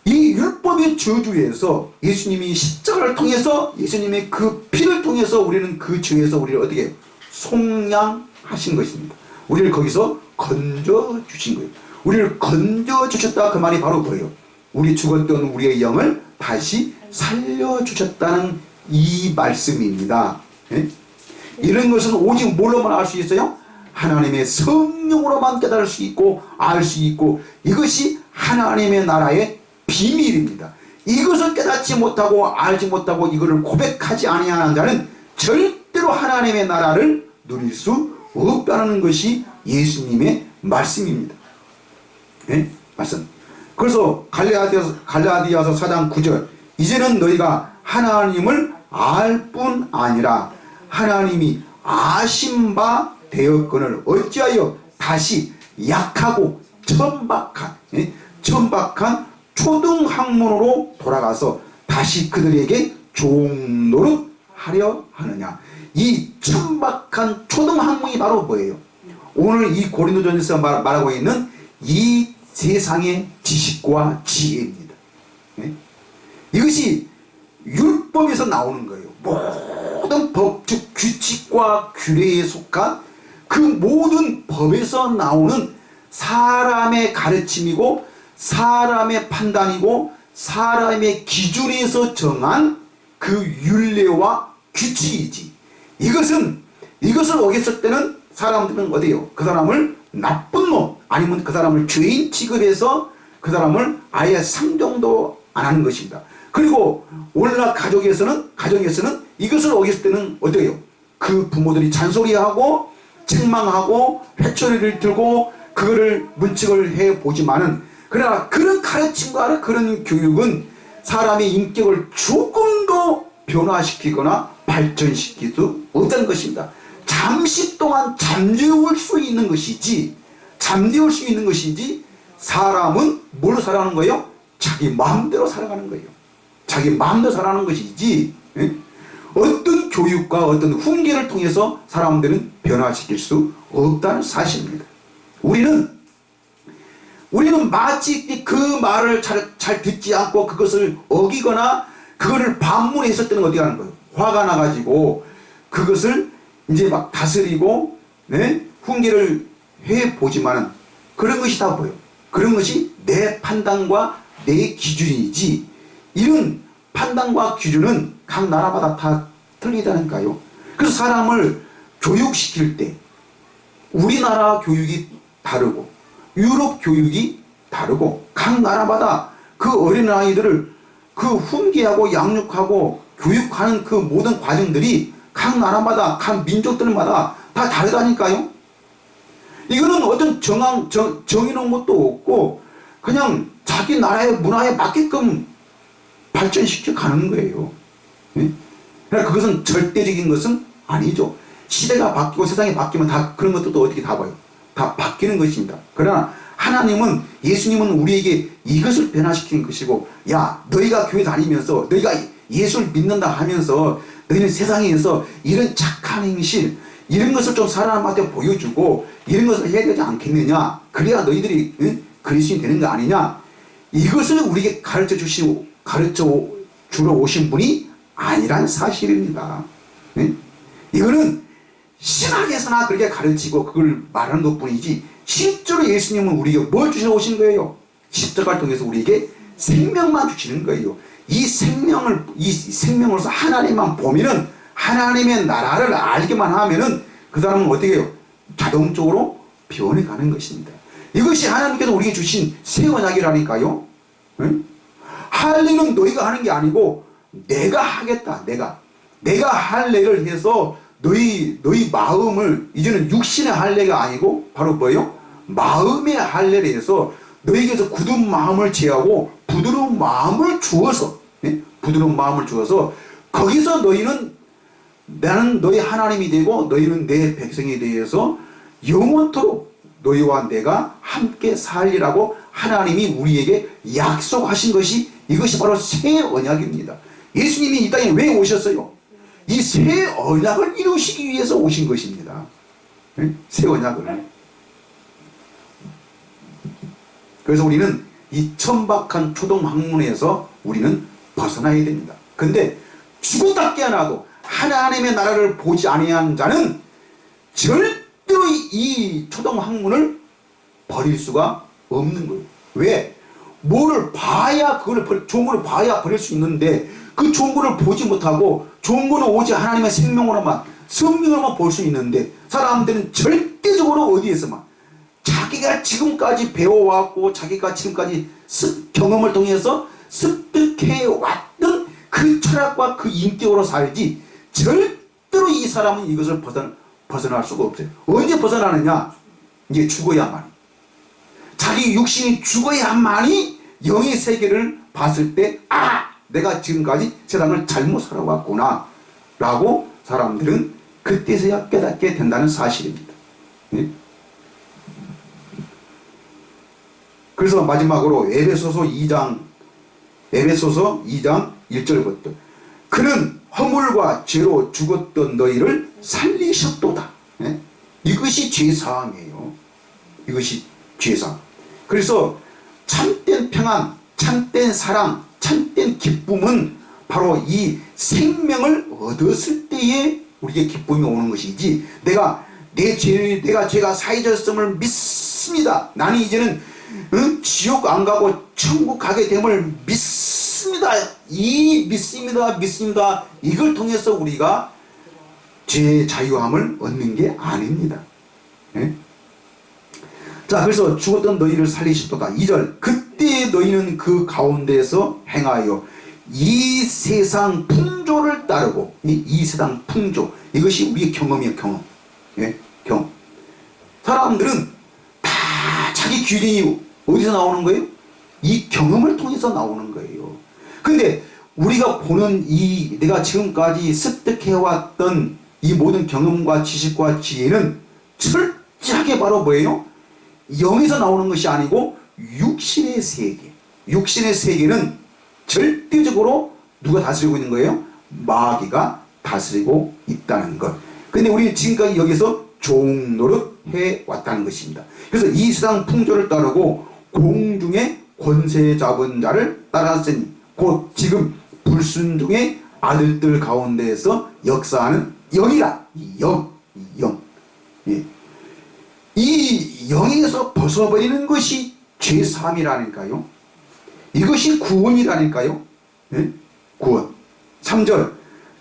이 율법의 저주에서 예수님이 십자가를 통해서 예수님의 그 피를 통해서 우리는 그 죄에서 우리를 어떻게 해요? 속량하신 것입니다. 우리를 거기서 건져주신 거예요. 우리를 건져주셨다, 그 말이 바로 뭐예요? 우리 죽었던 우리의 영을 다시 살려주셨다는 이 말씀입니다. 예? 이런 것은 오직 뭘로만 알 수 있어요? 하나님의 성령으로만 깨달을 수 있고 알 수 있고, 이것이 하나님의 나라의 비밀입니다. 이것을 깨닫지 못하고 알지 못하고 이것을 고백하지 아니하는 자는 절대로 하나님의 나라를 누릴 수 없다는 것이 예수님의 말씀입니다. 네? 말씀. 그래서 갈라디아서 4장 9절, 이제는 너희가 하나님을 알 뿐 아니라 하나님이 아신 바 되었거늘 어찌하여 다시 약하고 천박한 초등학문으로 돌아가서 다시 그들에게 종노릇 하려 하느냐. 이 천박한 초등학문이 바로 뭐예요? 오늘 이 고린도전에서 말하고 있는 이 세상의 지식과 지혜입니다. 네? 이것이 율법에서 나오는 거예요. 모든 법, 즉 규칙과 규례에 속한 그 모든 법에서 나오는 사람의 가르침이고 사람의 판단이고 사람의 기준에서 정한 그 율례와 규칙이지. 이것을 어겼을 때는 사람들은 어디요? 그 사람을 나쁜 놈, 아니면 그 사람을 죄인 취급해서 그 사람을 아예 상정도 안 하는 것입니다. 그리고 오늘날 가정에서는 이것을 어겼을 때는 어떻게 해요? 그 부모들이 잔소리하고 책망하고 회초리를 들고 그거를 문책을 해보지만은, 그러나 그런 가르침과 그런 교육은 사람의 인격을 조금도 변화시키거나 발전시킬 수 없다는 것입니다. 잠시 동안 잠재울 수 있는 것이지, 사람은 뭘로 살아가는 거예요? 자기 마음대로 살아가는 거예요. 자기 마음대로 살아가는 것이지, 어떤 교육과 어떤 훈계를 통해서 사람들은 변화시킬 수 없다는 사실입니다. 우리는 마치 그 말을 잘 듣지 않고 그것을 어기거나 그거를 반문했을 때는 어떻게 하는 거예요? 화가 나가지고 그것을 이제 막 다스리고 훈계를 해보지만은 그런 것이 다 뭐예요? 그런 것이 내 판단과 내 기준이지, 이런 판단과 기준은 각 나라마다 다 틀리다니까요. 그래서 사람을 교육시킬 때 우리나라 교육이 다르고 유럽 교육이 다르고 각 나라마다 그 어린아이들을 그 훈계하고 양육하고 교육하는 그 모든 과정들이 각 나라마다 각 민족들마다 다 다르다니까요. 이거는 어떤 정해놓은 것도 없고 그냥 자기 나라의 문화에 맞게끔 발전시켜 가는 거예요. 예? 그러니까 그것은 절대적인 것은 아니죠. 시대가 바뀌고 세상이 바뀌면 다 그런 것들도 어떻게 다 봐요. 다 바뀌는 것입니다. 그러나 하나님은, 예수님은 우리에게 이것을 변화시키는 것이고, 야, 너희가 교회 다니면서 너희가 예수를 믿는다 하면서 너희는 세상에서 이런 착한 행실, 이런 것을 좀 사람한테 보여주고 이런 것을 해야 되지 않겠느냐. 그래야 너희들이 그리스도인이 되는 거 아니냐. 이것을 우리에게 가르쳐 주러 오신 분이 아니란 사실입니다. 네? 이거는 신학에서나 그렇게 가르치고 그걸 말하는 것 뿐이지, 실제로 예수님은 우리에게 뭘 주시러 오신 거예요? 십자가를 통해서 우리에게 생명만 주시는 거예요. 이 생명으로서 하나님만 보면은, 하나님의 나라를 알게만 하면은 그 사람은 어떻게 해요? 자동적으로 변해가는 것입니다. 이것이 하나님께서 우리에게 주신 새 언약이라니까요. 응? 할 일은 너희가 하는 게 아니고 내가 하겠다. 내가 할례를 해서 너희 마음을, 이제는 육신의 할례가 아니고 바로 뭐예요? 마음의 할례를 해서 너희에게서 굳은 마음을 제하고 부드러운 마음을 주어서, 예? 부드러운 마음을 주어서 거기서 너희는, 나는 너희 하나님이 되고 너희는 내 백성에 대해서 영원토록 너희와 내가 함께 살리라고 하나님이 우리에게 약속하신 것이, 이것이 바로 새 언약입니다. 예수님이 이 땅에 왜 오셨어요? 이 새 언약을 이루시기 위해서 오신 것입니다. 네? 새 언약을. 그래서 우리는 이 천박한 초동 학문에서 우리는 벗어나야 됩니다. 근데 죽었다 깨어나도 하나님의 나라를 보지 아니한 자는 절대로 이 초동 학문을 버릴 수가 없는 거예요. 왜? 뭐를 봐야, 좋은 거를 봐야 버릴 수 있는데, 그 좋은 거를 보지 못하고 좋은 거는 오직 하나님의 생명으로만, 성령으로만 볼 수 있는데, 사람들은 절대적으로 어디에서만 자기가 지금까지 배워왔고 자기가 지금까지 경험을 통해서 습득해왔던 그 철학과 그 인격으로 살지, 절대로 이 사람은 이것을 벗어날 수가 없어요. 언제 벗어나느냐? 이제 죽어야만. 자기 육신이 죽어야만이 영의 세계를 봤을 때, 아! 내가 지금까지 세상을 잘못 살아왔구나 라고 사람들은 그때서야 깨닫게 된다는 사실입니다. 네? 그래서 마지막으로 에베소서 2장 1절부터 그는 허물과 죄로 죽었던 너희를 살리셨도다. 네? 이것이 죄사함이에요. 이것이 죄사함. 그래서 참된 평안, 참된 사랑, 참된 기쁨은 바로 이 생명을 얻었을 때에 우리에게 기쁨이 오는 것이지, 내가 죄가 사해졌음을 믿습니다. 나는 이제는 지옥 안 가고 천국 가게 됨을 믿습니다. 믿습니다. 이걸 통해서 우리가 죄의 자유함을 얻는 게 아닙니다. 네? 자, 그래서 죽었던 너희를 살리셨도다. 2절, 그때 너희는 그 가운데서 행하여 이 세상 풍조를 따르고, 이 세상 풍조, 이것이 우리의 경험이에요. 경험. 예? 경험. 사람들은 다 자기 기준이 어디서 나오는 거예요? 이 경험을 통해서 나오는 거예요. 근데 우리가 보는 내가 지금까지 습득해왔던 이 모든 경험과 지식과 지혜는 철저하게 바로 뭐예요? 영에서 나오는 것이 아니고 육신의 세계. 육신의 세계는 절대적으로 누가 다스리고 있는 거예요? 마귀가 다스리고 있다는 것. 근데 우리는 지금까지 여기서 종노릇 해왔다는 것입니다. 그래서 이 세상 풍조를 따르고 공중의 권세 잡은 자를 따랐으니, 곧 지금 불순종의 아들들 가운데에서 역사하는 영이라. 영. 예. 이 영에서 벗어버리는 것이 죄사함이라니까요. 이것이 구원이라니까요. 네? 구원. 3절,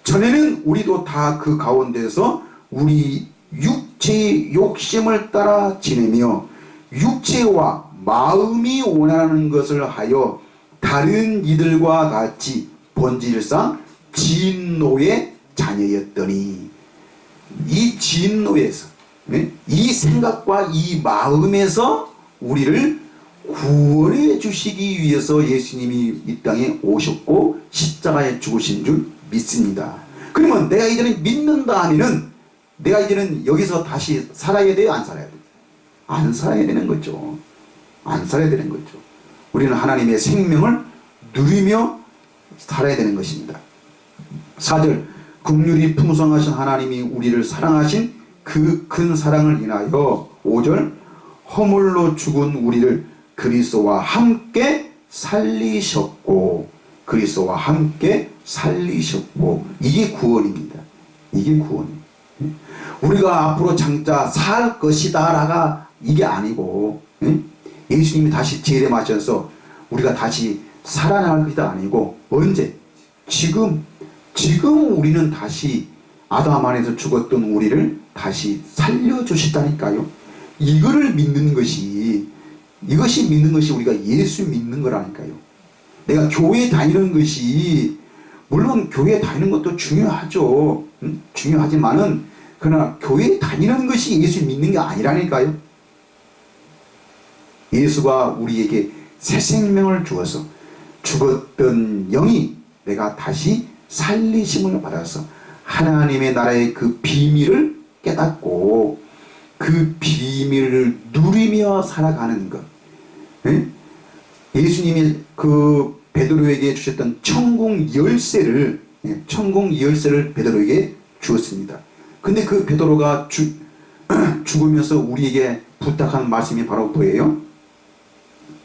전에는 우리도 다 그 가운데서 우리 육체의 욕심을 따라 지내며 육체와 마음이 원하는 것을 하여 다른 이들과 같이 본질상 진노의 자녀였더니, 이 진노에서, 네? 이 생각과 이 마음에서 우리를 구원해 주시기 위해서 예수님이 이 땅에 오셨고 십자가에 죽으신 줄 믿습니다. 그러면 내가 이제는 믿는다 하면은 내가 이제는 여기서 다시 살아야 돼요? 안 살아야 돼요? 안 살아야 되는 거죠. 안 살아야 되는 거죠. 우리는 하나님의 생명을 누리며 살아야 되는 것입니다. 4절, 긍휼이 풍성하신 하나님이 우리를 사랑하신 그 큰 사랑을 인하여 5절, 허물로 죽은 우리를 그리스도와 함께 살리셨고, 그리스도와 함께 살리셨고, 이게 구원입니다. 이게 구원입니다. 우리가 앞으로 장차 살 것이다 라가 이게 아니고, 예수님이 다시 재림하셔서 우리가 다시 살아날 것이다 아니고, 언제? 지금 우리는 다시 아담 안에서 죽었던 우리를 다시 살려주시다니까요. 이거를 믿는 것이, 이것이 믿는 것이 우리가 예수 믿는 거라니까요. 내가 교회 다니는 것이, 물론 교회 다니는 것도 중요하죠. 중요하지만은, 그러나 교회 다니는 것이 예수 믿는 게 아니라니까요. 예수가 우리에게 새 생명을 주어서 죽었던 영이 내가 다시 살리심을 받아서 하나님의 나라의 그 비밀을 깨닫고 그 비밀을 누리며 살아가는 것. 예수님이 그 베드로에게 주셨던 천국 열쇠를 베드로에게 주었습니다. 근데 그 베드로가 죽으면서 우리에게 부탁한 말씀이 바로 뭐예요?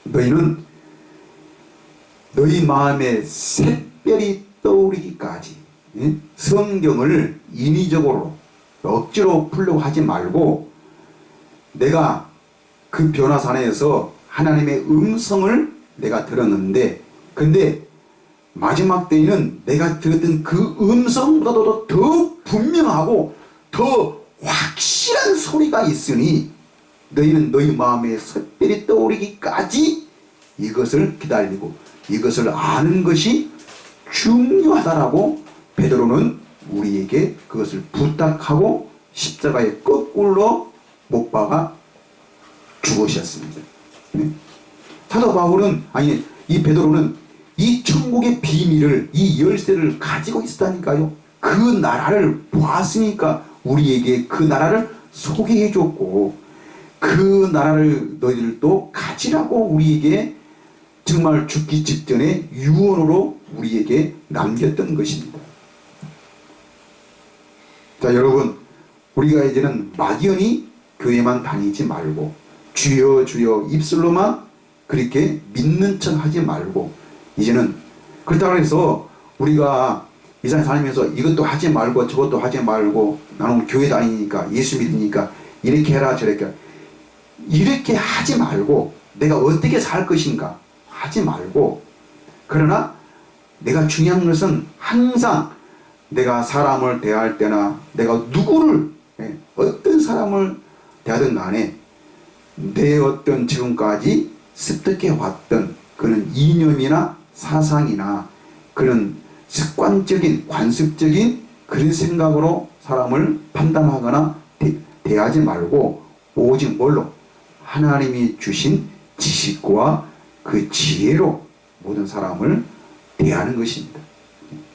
너희는 너희 마음에 샛별이 떠오르기까지 성경을 인위적으로 억지로 풀려고 하지 말고, 내가 그 변화산에서 하나님의 음성을 내가 들었는데, 근데 마지막 때에는 내가 들었던 그 음성보다도 더 분명하고 더 확실한 소리가 있으니 너희는 너희 마음에 샛별이 떠오르기까지 이것을 기다리고 이것을 아는 것이 중요하다라고 베드로는 우리에게 그것을 부탁하고 십자가에 거꾸로 못 박아 죽으셨습니다. 사도 바울은, 아니 이 베드로는 이 천국의 비밀을, 이 열쇠를 가지고 있었다니까요. 그 나라를 보았으니까 우리에게 그 나라를 소개해 줬고, 그 나라를 너희들도 가지라고 우리에게 정말 죽기 직전에 유언으로 우리에게 남겼던 것입니다. 자, 여러분, 우리가 이제는 막연히 교회만 다니지 말고 주여 주여 입술로만 그렇게 믿는 척 하지 말고, 이제는 그렇다고 해서 우리가 이 세상 살면서 이것도 하지 말고 저것도 하지 말고, 나는 교회 다니니까 예수 믿으니까 이렇게 해라 저렇게 해라, 이렇게 하지 말고 내가 어떻게 살 것인가 하지 말고, 그러나 내가 중요한 것은 항상 내가 사람을 대할 때나 내가 누구를, 어떤 사람을 대하든 간에 내 어떤 지금까지 습득해 왔던 그런 이념이나 사상이나 그런 습관적인 관습적인 그런 생각으로 사람을 판단하거나 대하지 말고, 오직 뭘로? 하나님이 주신 지식과 그 지혜로 모든 사람을 대하는 것입니다.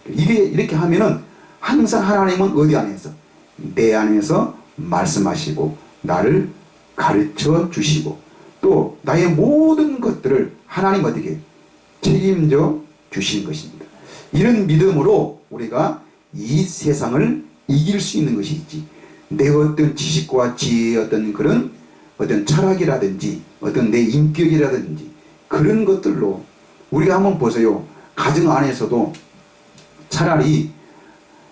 이렇게 하면은 항상 하나님은 어디 안에서? 내 안에서 말씀하시고 나를 가르쳐 주시고 또 나의 모든 것들을 하나님 어떻게 책임져 주신 것입니다. 이런 믿음으로 우리가 이 세상을 이길 수 있는 것이 있지, 내 어떤 지식과 지혜의 어떤 그런 어떤 철학이라든지 어떤 내 인격이라든지 그런 것들로, 우리가 한번 보세요. 가정 안에서도 차라리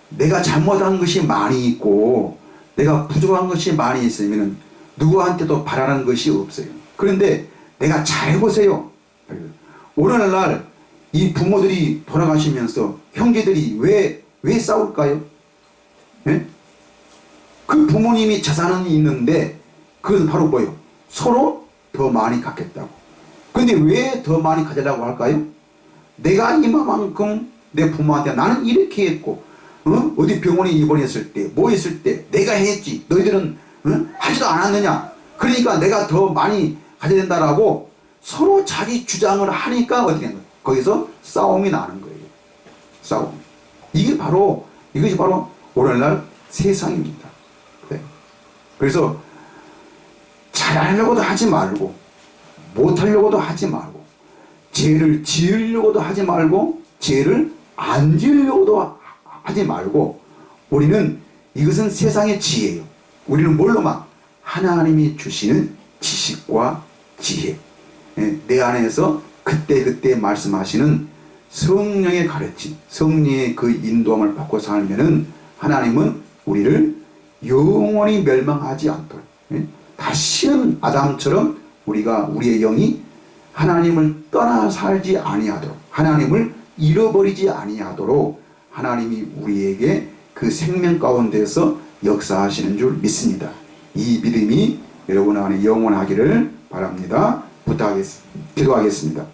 내가 잘못한 것이 많이 있고 내가 부족한 것이 많이 있으면 누구한테도 바라는 것이 없어요. 그런데 내가 잘 보세요. 오늘날 이 부모들이 돌아가시면서 형제들이 왜 싸울까요? 네? 그 부모님이 재산은 있는데 그것은 바로 뭐예요? 서로 더 많이 갖겠다고. 근데 왜 더 많이 가지려고 할까요? 내가 이만큼 내 부모한테 나는 이렇게 했고, 어디 병원에 입원했을 때, 뭐 했을 때 내가 했지, 너희들은 하지도 않았느냐, 그러니까 내가 더 많이 가져야 된다라고 서로 자기 주장을 하니까 어떻게 하는 거예요? 거기서 싸움이 나는 거예요. 싸움. 이것이 바로 오늘날 세상입니다. 네. 그래서 잘하려고도 하지 말고, 못하려고도 하지 말고, 죄를 지으려고도 하지 말고, 죄를 안 지으려고도 하지 말고, 우리는 이것은 세상의 지혜예요. 우리는 뭘로만? 하나님이 주시는 지식과 지혜, 내 안에서 그때그때 말씀하시는 성령의 가르침, 성령의 그 인도함을 받고 살면은 하나님은 우리를 영원히 멸망하지 않도록, 다시는 아담처럼 우리의 영이 하나님을 떠나 살지 아니하도록, 하나님을 잃어버리지 아니하도록 하나님이 우리에게 그 생명 가운데서 역사하시는 줄 믿습니다. 이 믿음이 여러분 안에 영원하기를 바랍니다. 기도하겠습니다.